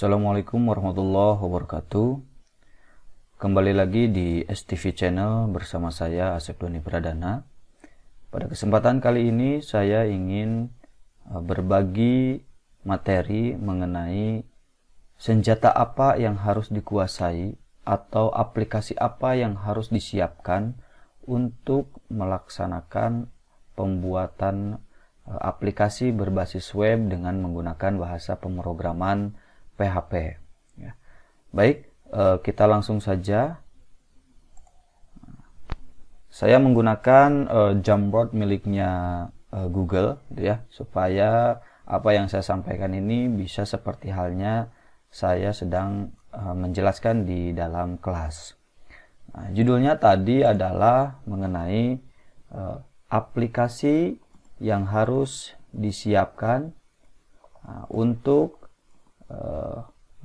Assalamualaikum warahmatullahi wabarakatuh. Kembali lagi di STV Channel bersama saya Asep Doni Pradana. Pada kesempatan kali ini saya ingin berbagi materi mengenai senjata apa yang harus dikuasai atau aplikasi apa yang harus disiapkan untuk melaksanakan pembuatan aplikasi berbasis web dengan menggunakan bahasa pemrograman PHP. Ya. Baik, kita langsung saja. Saya menggunakan Jamboard miliknya Google, ya, supaya apa yang saya sampaikan ini bisa seperti halnya saya sedang menjelaskan di dalam kelas. Nah, judulnya tadi adalah mengenai aplikasi yang harus disiapkan untuk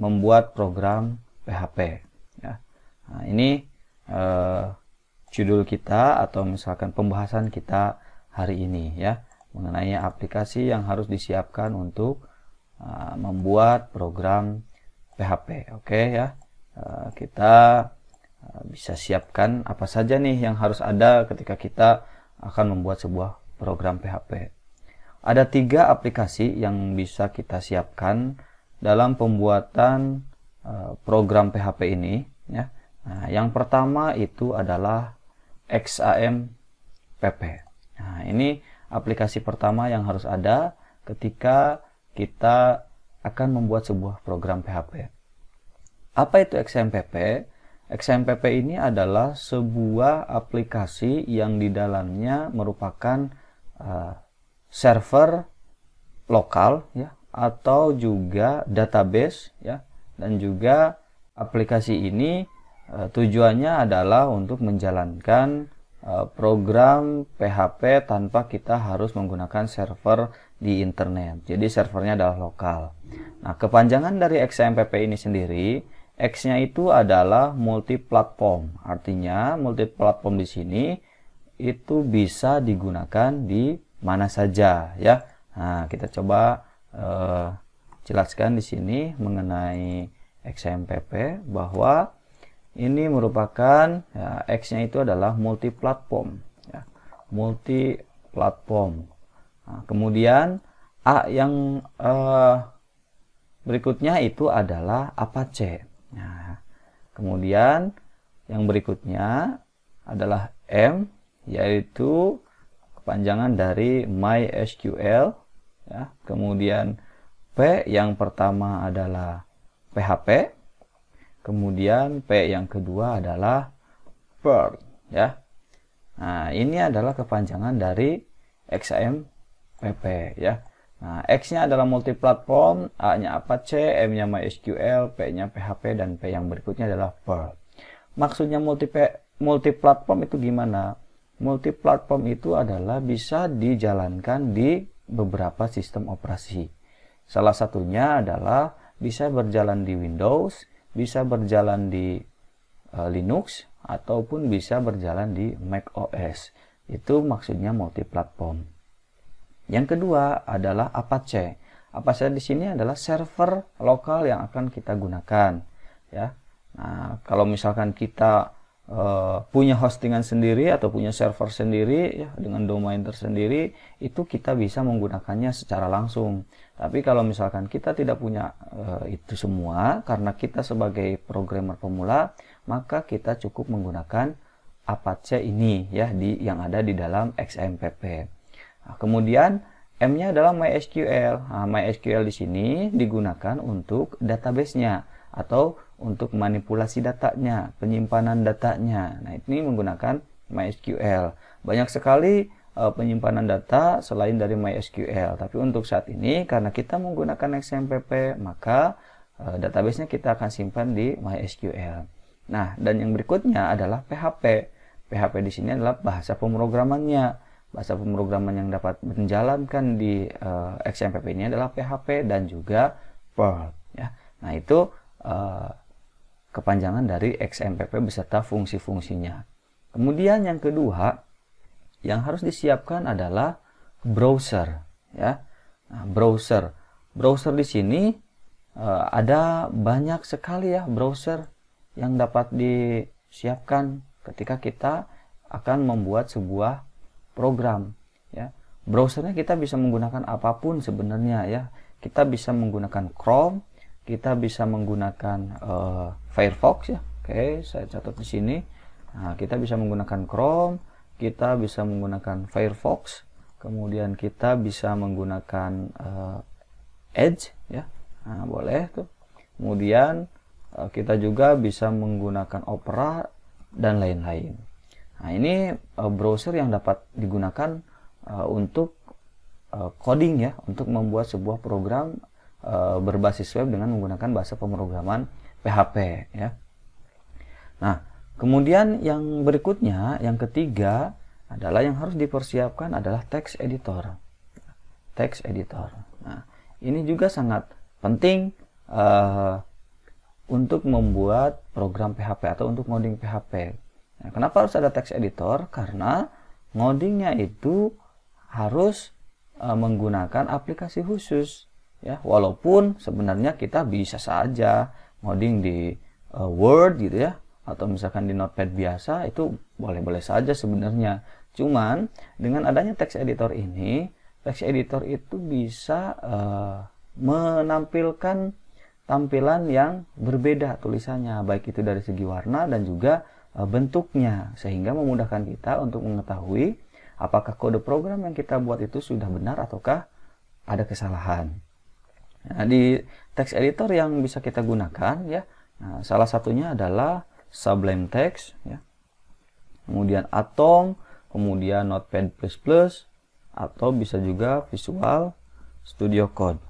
membuat program PHP. Ya. Nah, ini judul kita atau misalkan pembahasan kita hari ini, ya, mengenai aplikasi yang harus disiapkan untuk membuat program PHP. Oke, ya, kita bisa siapkan apa saja nih yang harus ada ketika kita akan membuat sebuah program PHP. Ada 3 aplikasi yang bisa kita siapkan dalam pembuatan program PHP ini, ya. Nah, yang pertama itu adalah XAMPP. Nah, ini aplikasi pertama yang harus ada ketika kita akan membuat sebuah program PHP. Apa itu XAMPP? XAMPP ini adalah sebuah aplikasi yang di dalamnya merupakan server lokal, ya, atau juga database, ya, dan juga aplikasi ini tujuannya adalah untuk menjalankan program PHP tanpa kita harus menggunakan server di internet. Jadi servernya adalah lokal. Nah, kepanjangan dari XAMPP ini sendiri, X-nya itu adalah multi-platform. Artinya multi-platform di sini itu bisa digunakan di mana saja, ya. Nah, kita coba jelaskan di sini mengenai XAMPP bahwa ini merupakan, ya, X-nya itu adalah multi-platform, ya, multi-platform. Nah, kemudian A yang berikutnya itu adalah Apache. Nah, kemudian yang berikutnya adalah M, yaitu kepanjangan dari MySQL. Ya, kemudian P yang pertama adalah PHP, kemudian P yang kedua adalah Perl, ya. Nah, ini adalah kepanjangan dari XAMPP, ya. Nah, X-nya adalah multiplatform, A-nya Apache, M-nya MySQL, P-nya PHP, dan P yang berikutnya adalah Perl. Maksudnya multiplatform itu gimana? Multiplatform itu adalah bisa dijalankan di beberapa sistem operasi. Salah satunya adalah bisa berjalan di Windows, bisa berjalan di Linux, ataupun bisa berjalan di Mac OS. Itu maksudnya multiplatform. Yang kedua adalah Apache. Apache di sini adalah server lokal yang akan kita gunakan, ya. Nah, kalau misalkan kita punya hostingan sendiri atau punya server sendiri, ya, dengan domain tersendiri, itu kita bisa menggunakannya secara langsung. Tapi kalau misalkan kita tidak punya itu semua, karena kita sebagai programmer pemula, maka kita cukup menggunakan Apache ini, ya, yang ada di dalam XAMPP. Nah, kemudian M-nya adalah MySQL. Nah, MySQL di sini digunakan untuk database-nya atau untuk manipulasi datanya, penyimpanan datanya. Nah, ini menggunakan MySQL. Banyak sekali penyimpanan data selain dari MySQL. Tapi untuk saat ini, karena kita menggunakan XAMPP, maka database-nya kita akan simpan di MySQL. Nah, dan yang berikutnya adalah PHP. PHP di sini adalah bahasa pemrogramannya. Bahasa pemrograman yang dapat menjalankan di XAMPP ini adalah PHP dan juga Perl, ya. Nah, itu kepanjangan dari XAMPP beserta fungsi-fungsinya. Kemudian yang kedua yang harus disiapkan adalah browser, ya. Nah, browser di sini ada banyak sekali ya browser yang dapat disiapkan ketika kita akan membuat sebuah program ya. Browsernya kita bisa menggunakan apapun sebenarnya ya. Kita bisa menggunakan Chrome, kita bisa menggunakan Firefox ya. Oke, saya catat di sini. Nah, kita bisa menggunakan Chrome, kita bisa menggunakan Firefox, kemudian kita bisa menggunakan Edge ya. Nah, boleh tuh. Kemudian kita juga bisa menggunakan Opera dan lain-lain. Nah, ini browser yang dapat digunakan untuk coding ya, untuk membuat sebuah program berbasis web dengan menggunakan bahasa pemrograman PHP ya. Nah, kemudian yang berikutnya, yang ketiga adalah yang harus dipersiapkan adalah text editor. Text editor. Nah, ini juga sangat penting untuk membuat program PHP atau untuk ngoding PHP. Nah, kenapa harus ada text editor? Karena ngodingnya itu harus menggunakan aplikasi khusus ya, walaupun sebenarnya kita bisa saja ngoding di Word gitu ya, atau misalkan di Notepad biasa, itu boleh-boleh saja sebenarnya. Cuman dengan adanya text editor ini, text editor itu bisa menampilkan tampilan yang berbeda tulisannya, baik itu dari segi warna dan juga bentuknya, sehingga memudahkan kita untuk mengetahui apakah kode program yang kita buat itu sudah benar ataukah ada kesalahan. Nah, di text editor yang bisa kita gunakan ya, nah, salah satunya adalah Sublime Text ya, kemudian Atom, kemudian Notepad++, atau bisa juga Visual Studio Code,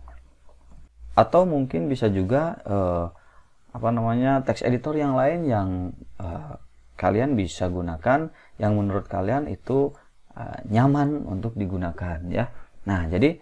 atau mungkin bisa juga text editor yang lain yang kalian bisa gunakan, yang menurut kalian itu nyaman untuk digunakan ya. Nah, jadi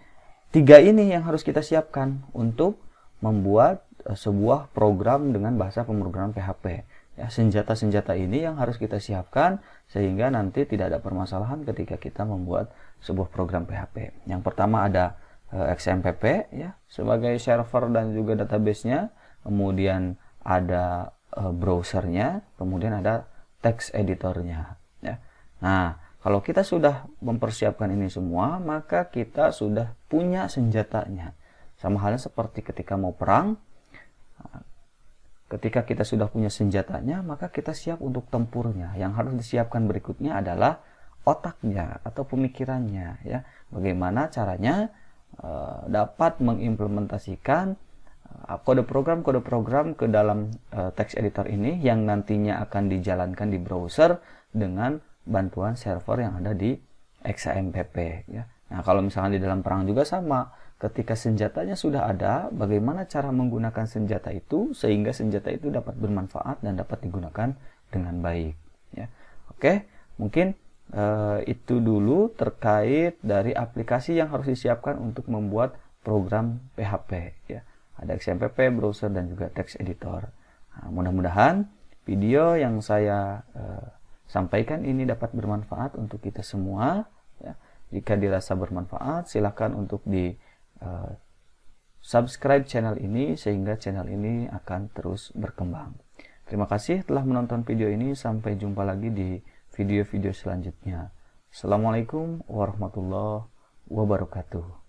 tiga ini yang harus kita siapkan untuk membuat sebuah program dengan bahasa pemrograman PHP ya. Senjata-senjata ini yang harus kita siapkan sehingga nanti tidak ada permasalahan ketika kita membuat sebuah program PHP. Yang pertama ada XMPP ya sebagai server dan juga database-nya, kemudian ada browsernya, kemudian ada text editornya ya. Nah, kalau kita sudah mempersiapkan ini semua, maka kita sudah punya senjatanya. Sama halnya seperti ketika mau perang, ketika kita sudah punya senjatanya, maka kita siap untuk tempurnya. Yang harus disiapkan berikutnya adalah otaknya atau pemikirannya ya. Bagaimana caranya dapat mengimplementasikan kode program ke dalam text editor ini yang nantinya akan dijalankan di browser dengan bantuan server yang ada di XAMPP ya. Nah, kalau misalnya di dalam perang juga sama, ketika senjatanya sudah ada, bagaimana cara menggunakan senjata itu sehingga senjata itu dapat bermanfaat dan dapat digunakan dengan baik ya. Oke, mungkin itu dulu terkait dari aplikasi yang harus disiapkan untuk membuat program PHP ya. Ada XMPP, browser, dan juga text editor. Nah, mudah-mudahan video yang saya sampaikan ini dapat bermanfaat untuk kita semua ya. Jika dirasa bermanfaat, silakan untuk di subscribe channel ini sehingga channel ini akan terus berkembang. Terima kasih telah menonton video ini. Sampai jumpa lagi di video-video selanjutnya. Assalamualaikum warahmatullahi wabarakatuh.